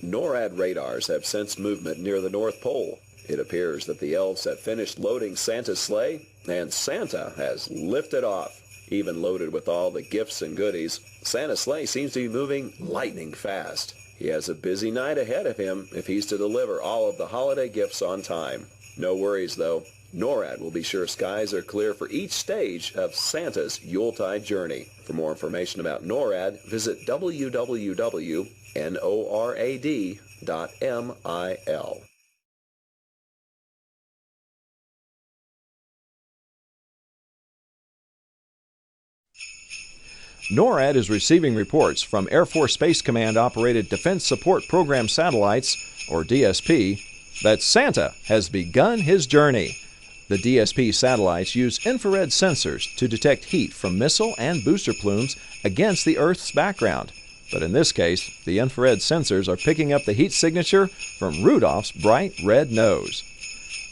NORAD radars have sensed movement near the North Pole. It appears that the elves have finished loading Santa's sleigh, and Santa has lifted off. Even loaded with all the gifts and goodies, Santa's sleigh seems to be moving lightning fast. He has a busy night ahead of him if he's to deliver all of the holiday gifts on time. No worries, though. NORAD will be sure skies are clear for each stage of Santa's Yuletide journey. For more information about NORAD, visit www.norad.mil. NORAD is receiving reports from Air Force Space Command-operated Defense Support Program satellites, or DSP, that Santa has begun his journey. The DSP satellites use infrared sensors to detect heat from missile and booster plumes against the Earth's background. But in this case, the infrared sensors are picking up the heat signature from Rudolph's bright red nose.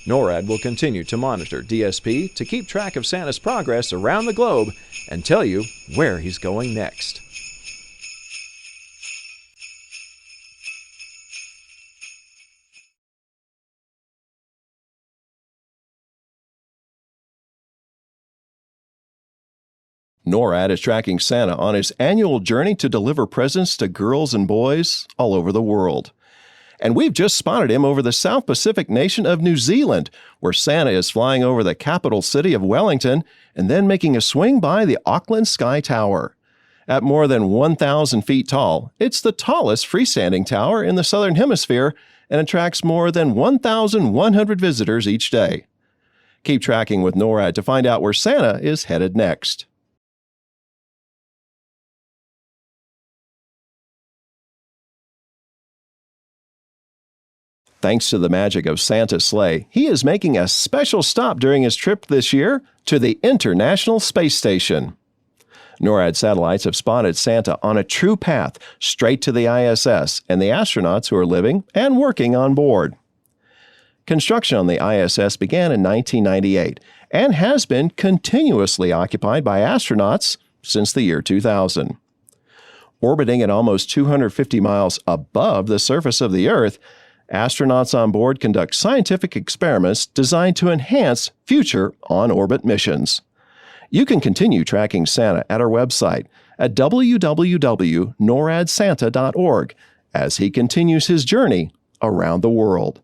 NORAD will continue to monitor DSP to keep track of Santa's progress around the globe and tell you where he's going next. NORAD is tracking Santa on his annual journey to deliver presents to girls and boys all over the world. And we've just spotted him over the South Pacific nation of New Zealand, where Santa is flying over the capital city of Wellington and then making a swing by the Auckland Sky Tower. At more than 1,000 feet tall, it's the tallest freestanding tower in the Southern Hemisphere and attracts more than 1,100 visitors each day. Keep tracking with NORAD to find out where Santa is headed next. Thanks to the magic of Santa's sleigh, he is making a special stop during his trip this year to the International Space Station. NORAD satellites have spotted Santa on a true path straight to the ISS and the astronauts who are living and working on board. Construction on the ISS began in 1998 and has been continuously occupied by astronauts since the year 2000. Orbiting at almost 250 miles above the surface of the Earth, astronauts on board conduct scientific experiments designed to enhance future on-orbit missions. You can continue tracking Santa at our website at www.noradsanta.org as he continues his journey around the world.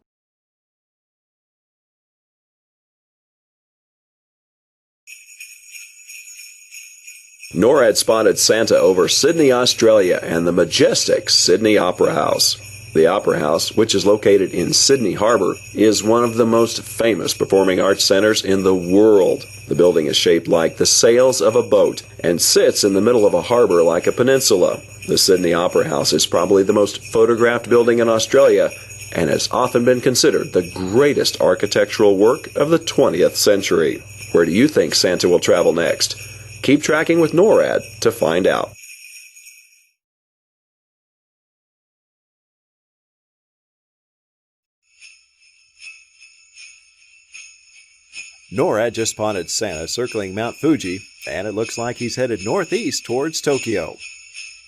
NORAD spotted Santa over Sydney, Australia, and the majestic Sydney Opera House. The Opera House, which is located in Sydney Harbour, is one of the most famous performing arts centers in the world. The building is shaped like the sails of a boat and sits in the middle of a harbour like a peninsula. The Sydney Opera House is probably the most photographed building in Australia and has often been considered the greatest architectural work of the 20th century. Where do you think Santa will travel next? Keep tracking with NORAD to find out. NORAD just spotted Santa circling Mount Fuji, and it looks like he's headed northeast towards Tokyo.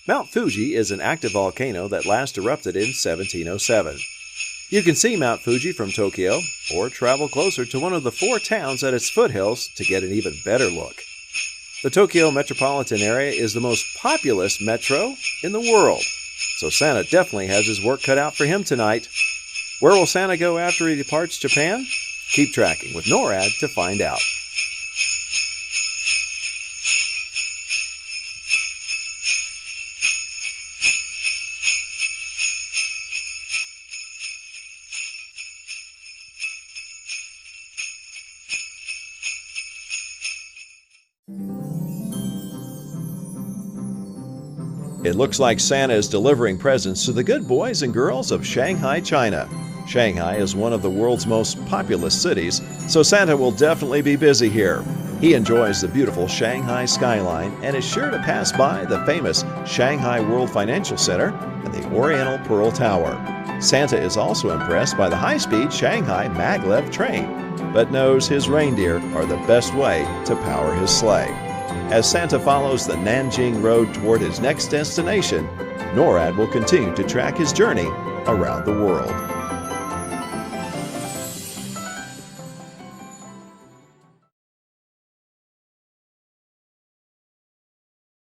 Mount Fuji is an active volcano that last erupted in 1707. You can see Mount Fuji from Tokyo, or travel closer to one of the 4 towns at its foothills to get an even better look. The Tokyo metropolitan area is the most populous metro in the world, so Santa definitely has his work cut out for him tonight. Where will Santa go after he departs Japan? Keep tracking with NORAD to find out. It looks like Santa is delivering presents to the good boys and girls of Shanghai, China. Shanghai is one of the world's most populous cities, so Santa will definitely be busy here. He enjoys the beautiful Shanghai skyline and is sure to pass by the famous Shanghai World Financial Center and the Oriental Pearl Tower. Santa is also impressed by the high-speed Shanghai maglev train, but knows his reindeer are the best way to power his sleigh. As Santa follows the Nanjing Road toward his next destination, NORAD will continue to track his journey around the world.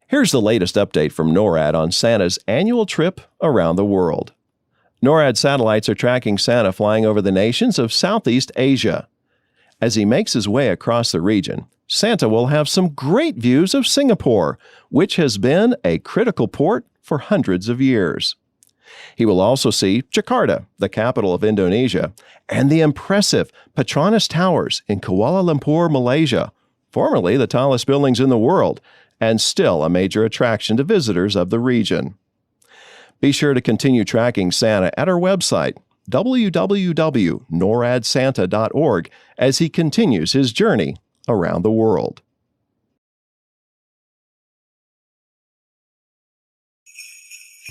Here's the latest update from NORAD on Santa's annual trip around the world. NORAD satellites are tracking Santa flying over the nations of Southeast Asia. As he makes his way across the region, Santa will have some great views of Singapore, which has been a critical port for hundreds of years. He will also see Jakarta, the capital of Indonesia, and the impressive Petronas Towers in Kuala Lumpur, Malaysia, formerly the tallest buildings in the world, and still a major attraction to visitors of the region. Be sure to continue tracking Santa at our website, www.noradsanta.org, as he continues his journey around the world.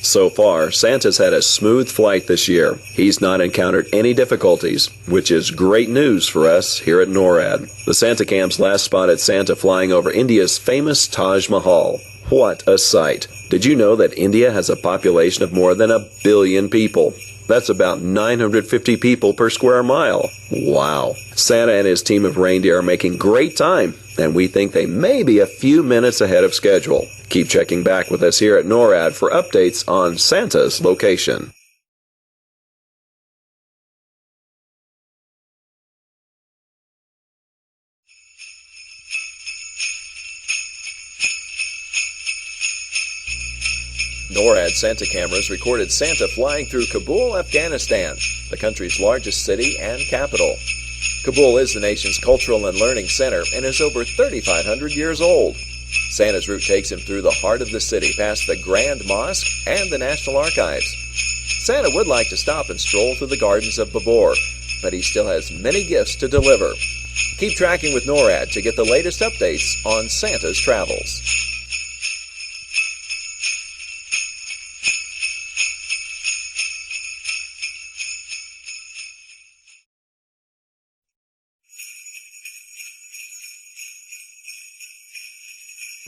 So far, Santa's had a smooth flight this year. He's not encountered any difficulties, which is great news for us here at NORAD. The Santa cams last spotted Santa flying over India's famous Taj Mahal. What a sight! Did you know that India has a population of more than 1 billion people? That's about 950 people per square mile. Wow! Santa and his team of reindeer are making great time, and we think they may be a few minutes ahead of schedule. Keep checking back with us here at NORAD for updates on Santa's location. NORAD Santa cameras recorded Santa flying through Kabul, Afghanistan, the country's largest city and capital. Kabul is the nation's cultural and learning center and is over 3,500 years old. Santa's route takes him through the heart of the city, past the Grand Mosque and the National Archives. Santa would like to stop and stroll through the gardens of Babur, but he still has many gifts to deliver. Keep tracking with NORAD to get the latest updates on Santa's travels.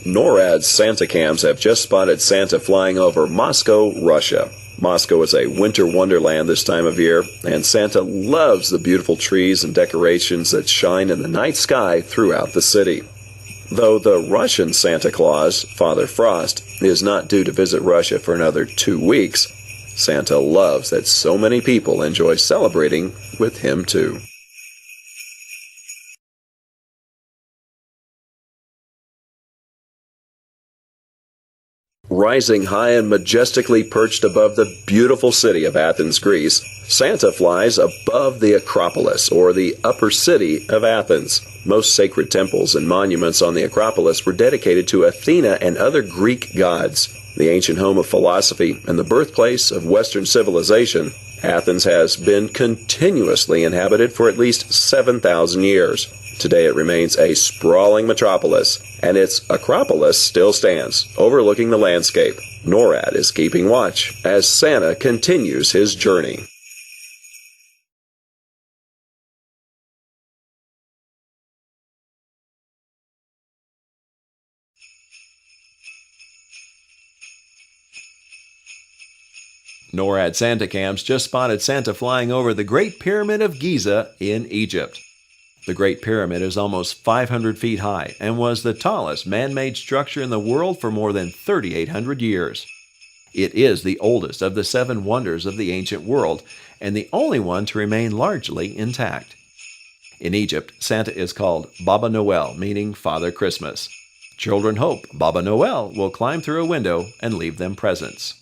NORAD's Santa cams have just spotted Santa flying over Moscow, Russia. Moscow is a winter wonderland this time of year, and Santa loves the beautiful trees and decorations that shine in the night sky throughout the city. Though the Russian Santa Claus, Father Frost, is not due to visit Russia for another 2 weeks, Santa loves that so many people enjoy celebrating with him too. Rising high and majestically perched above the beautiful city of Athens, Greece, Santa flies above the Acropolis, or the upper city of Athens. Most sacred temples and monuments on the Acropolis were dedicated to Athena and other Greek gods. The ancient home of philosophy and the birthplace of Western civilization, Athens has been continuously inhabited for at least 7,000 years. Today it remains a sprawling metropolis, and its Acropolis still stands, overlooking the landscape. NORAD is keeping watch as Santa continues his journey. NORAD Santa cams just spotted Santa flying over the Great Pyramid of Giza in Egypt. The Great Pyramid is almost 500 feet high and was the tallest man-made structure in the world for more than 3,800 years. It is the oldest of the 7 wonders of the ancient world and the only one to remain largely intact. In Egypt, Santa is called Baba Noel, meaning Father Christmas. Children hope Baba Noel will climb through a window and leave them presents.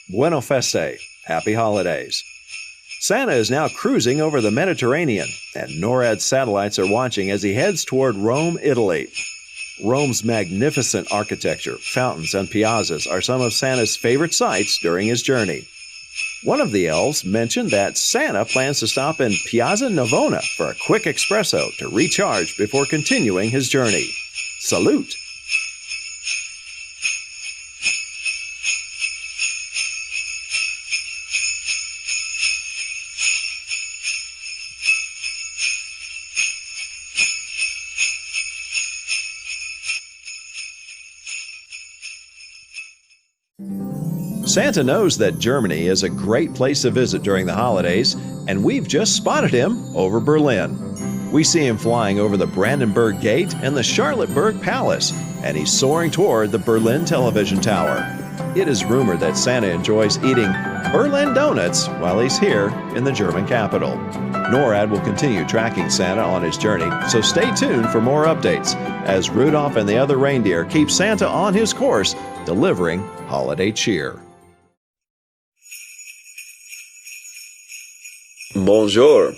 Buona Feste, Happy Holidays. Santa is now cruising over the Mediterranean, and NORAD satellites are watching as he heads toward Rome, Italy. Rome's magnificent architecture, fountains, and piazzas are some of Santa's favorite sights during his journey. One of the elves mentioned that Santa plans to stop in Piazza Navona for a quick espresso to recharge before continuing his journey. Salute! Santa knows that Germany is a great place to visit during the holidays, and we've just spotted him over Berlin. We see him flying over the Brandenburg Gate and the Charlottenburg Palace, and he's soaring toward the Berlin Television Tower. It is rumored that Santa enjoys eating Berlin donuts while he's here in the German capital. NORAD will continue tracking Santa on his journey, so stay tuned for more updates as Rudolph and the other reindeer keep Santa on his course, delivering holiday cheer. Bonjour.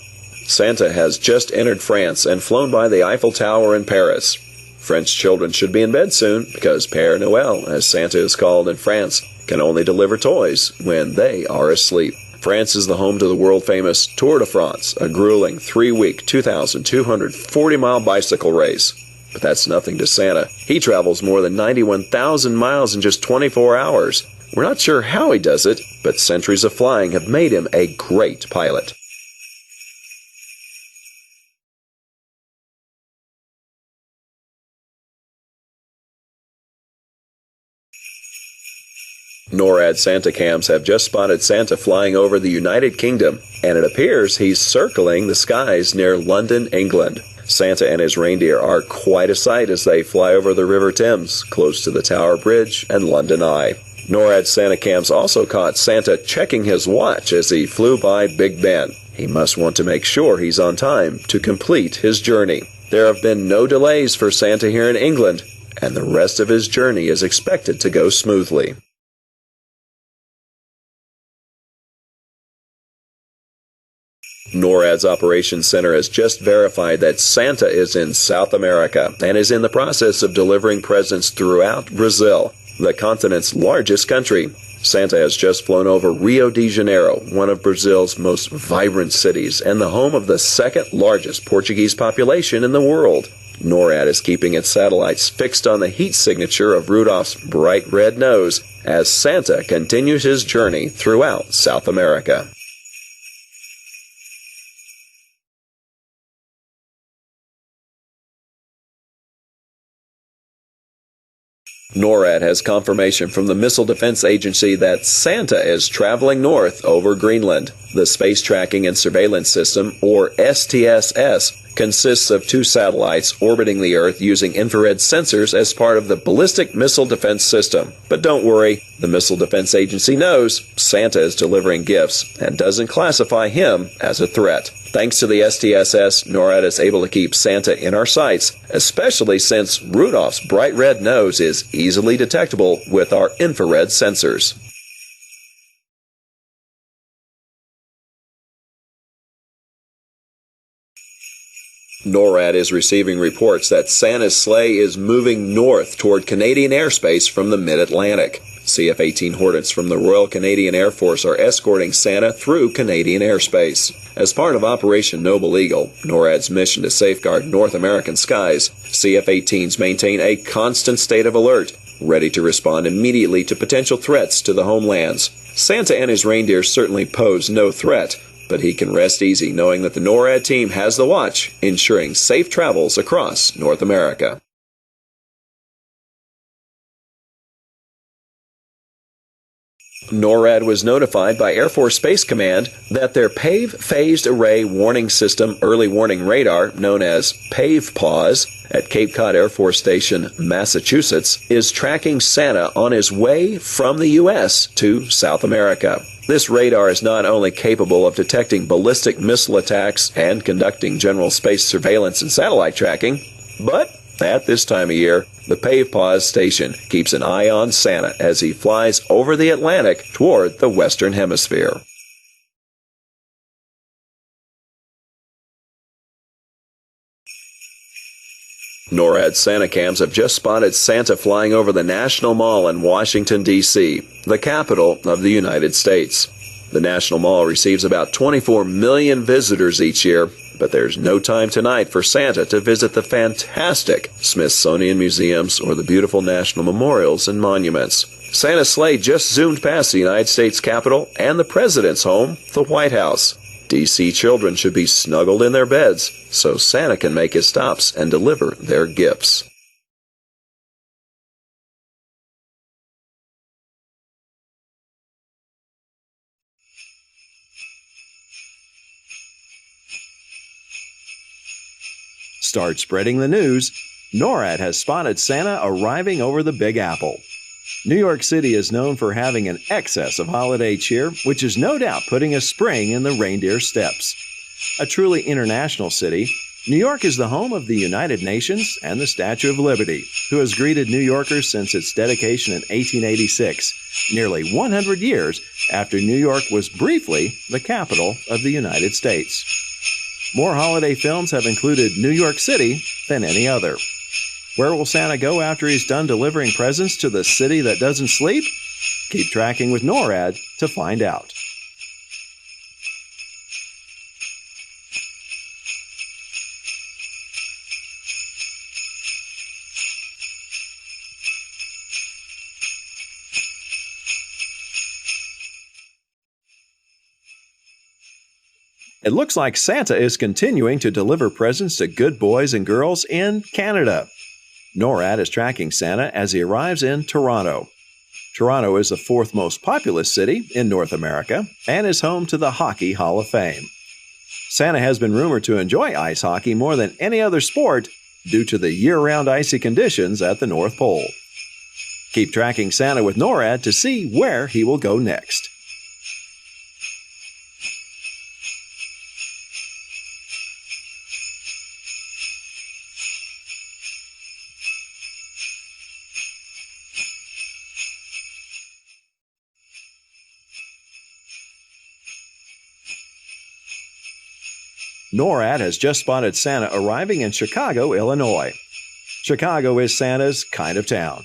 Santa has just entered France and flown by the Eiffel Tower in Paris. French children should be in bed soon because Père Noël, as Santa is called in France, can only deliver toys when they are asleep. France is the home to the world-famous Tour de France, a grueling 3-week, 2,240-mile bicycle race. But that's nothing to Santa. He travels more than 91,000 miles in just 24 hours. We're not sure how he does it, but centuries of flying have made him a great pilot. NORAD Santa cams have just spotted Santa flying over the United Kingdom, and it appears he's circling the skies near London, England. Santa and his reindeer are quite a sight as they fly over the River Thames, close to the Tower Bridge and London Eye. NORAD Santa cams also caught Santa checking his watch as he flew by Big Ben. He must want to make sure he's on time to complete his journey. There have been no delays for Santa here in England, and the rest of his journey is expected to go smoothly. NORAD's Operations Center has just verified that Santa is in South America and is in the process of delivering presents throughout Brazil, the continent's largest country. Santa has just flown over Rio de Janeiro, one of Brazil's most vibrant cities and the home of the second largest Portuguese population in the world. NORAD is keeping its satellites fixed on the heat signature of Rudolph's bright red nose as Santa continues his journey throughout South America. NORAD has confirmation from the Missile Defense Agency that Santa is traveling north over Greenland. The Space Tracking and Surveillance System, or STSS, consists of 2 satellites orbiting the Earth using infrared sensors as part of the Ballistic Missile Defense System. But don't worry, the Missile Defense Agency knows Santa is delivering gifts and doesn't classify him as a threat. Thanks to the STSS, NORAD is able to keep Santa in our sights, especially since Rudolph's bright red nose is easily detectable with our infrared sensors. NORAD is receiving reports that Santa's sleigh is moving north toward Canadian airspace from the mid-Atlantic. CF-18 Hornets from the Royal Canadian Air Force are escorting Santa through Canadian airspace. As part of Operation Noble Eagle, NORAD's mission to safeguard North American skies, CF-18s maintain a constant state of alert, ready to respond immediately to potential threats to the homelands. Santa and his reindeer certainly pose no threat, but he can rest easy knowing that the NORAD team has the watch, ensuring safe travels across North America. NORAD was notified by Air Force Space Command that their PAVE Phased Array Warning System Early Warning Radar, known as PAVE-PAWS, at Cape Cod Air Force Station, Massachusetts, is tracking Santa on his way from the U.S. to South America. This radar is not only capable of detecting ballistic missile attacks and conducting general space surveillance and satellite tracking, but at this time of year, the PAVE-PAWS station keeps an eye on Santa as he flies over the Atlantic toward the Western Hemisphere. NORAD Santa cams have just spotted Santa flying over the National Mall in Washington, D.C., the capital of the United States. The National Mall receives about 24 million visitors each year, but there's no time tonight for Santa to visit the fantastic Smithsonian museums or the beautiful national memorials and monuments. Santa's sleigh just zoomed past the United States Capitol and the President's home, the White House. D.C. children should be snuggled in their beds so Santa can make his stops and deliver their gifts. Start spreading the news. NORAD has spotted Santa arriving over the Big Apple. New York City is known for having an excess of holiday cheer, which is no doubt putting a spring in the reindeer steps. A truly international city, New York is the home of the United Nations and the Statue of Liberty, who has greeted New Yorkers since its dedication in 1886, nearly 100 years after New York was briefly the capital of the United States. More holiday films have included New York City than any other. Where will Santa go after he's done delivering presents to the city that doesn't sleep? Keep tracking with NORAD to find out. It looks like Santa is continuing to deliver presents to good boys and girls in Canada. NORAD is tracking Santa as he arrives in Toronto. Toronto is the fourth most populous city in North America and is home to the Hockey Hall of Fame. Santa has been rumored to enjoy ice hockey more than any other sport due to the year-round icy conditions at the North Pole. Keep tracking Santa with NORAD to see where he will go next. NORAD has just spotted Santa arriving in Chicago, Illinois. Chicago is Santa's kind of town.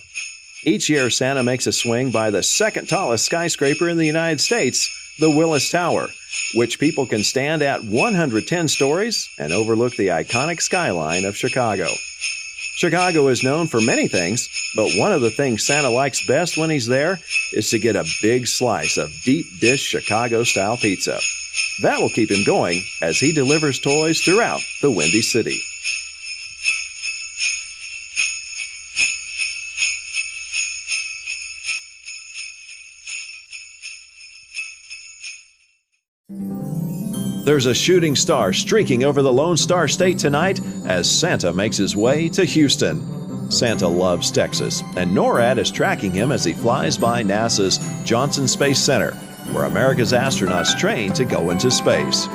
Each year, Santa makes a swing by the second tallest skyscraper in the United States, the Willis Tower, which people can stand at 110 stories and overlook the iconic skyline of Chicago. Chicago is known for many things, but one of the things Santa likes best when he's there is to get a big slice of deep dish Chicago-style pizza. That will keep him going as he delivers toys throughout the Windy City. There's a shooting star streaking over the Lone Star State tonight as Santa makes his way to Houston. Santa loves Texas, and NORAD is tracking him as he flies by NASA's Johnson Space Center, where America's astronauts train to go into space.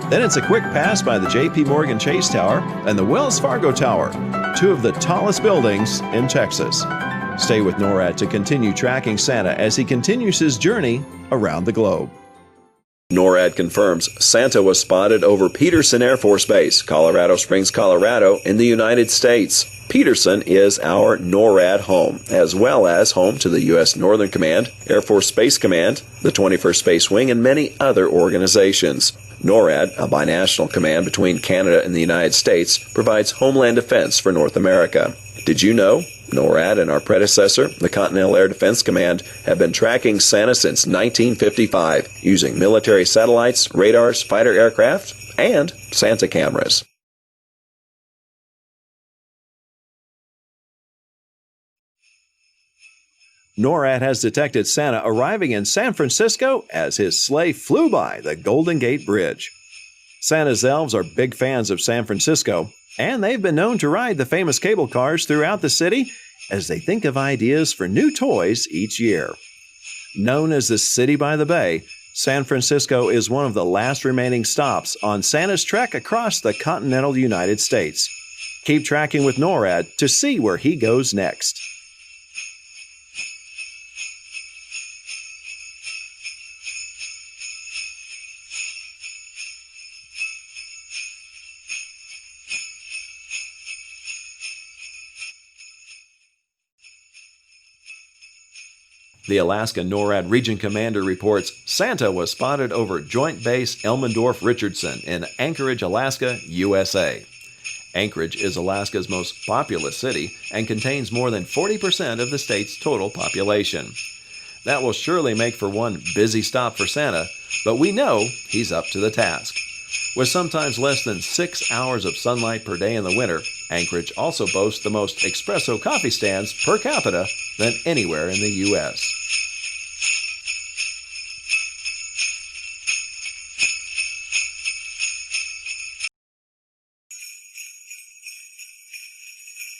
Then it's a quick pass by the J.P. Morgan Chase Tower and the Wells Fargo Tower, two of the tallest buildings in Texas. Stay with NORAD to continue tracking Santa as he continues his journey around the globe. NORAD confirms Santa was spotted over Peterson Air Force Base, Colorado Springs, Colorado, in the United States. Peterson is our NORAD home, as well as home to the U.S. Northern Command, Air Force Space Command, the 21st Space Wing, and many other organizations. NORAD, a binational command between Canada and the United States, provides homeland defense for North America. Did you know? NORAD and our predecessor, the Continental Air Defense Command, have been tracking Santa since 1955, using military satellites, radars, fighter aircraft, and Santa cameras. NORAD has detected Santa arriving in San Francisco as his sleigh flew by the Golden Gate Bridge. Santa's elves are big fans of San Francisco, and they've been known to ride the famous cable cars throughout the city as they think of ideas for new toys each year. Known as the City by the Bay, San Francisco is one of the last remaining stops on Santa's trek across the continental United States. Keep tracking with NORAD to see where he goes next. The Alaska NORAD Region Commander reports Santa was spotted over Joint Base Elmendorf-Richardson in Anchorage, Alaska, USA. Anchorage is Alaska's most populous city and contains more than 40% of the state's total population. That will surely make for one busy stop for Santa, but we know he's up to the task. With sometimes less than 6 hours of sunlight per day in the winter, Anchorage also boasts the most espresso coffee stands per capita than anywhere in the U.S.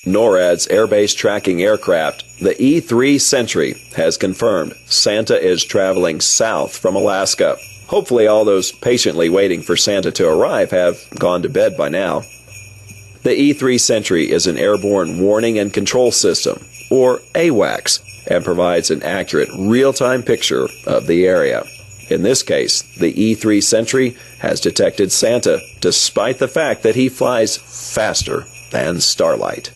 NORAD's airbase tracking aircraft, the E-3 Sentry, has confirmed Santa is traveling south from Alaska. Hopefully all those patiently waiting for Santa to arrive have gone to bed by now. The E-3 Sentry is an airborne warning and control system, or AWACS, and provides an accurate real-time picture of the area. In this case, the E-3 Sentry has detected Santa, despite the fact that he flies faster than starlight.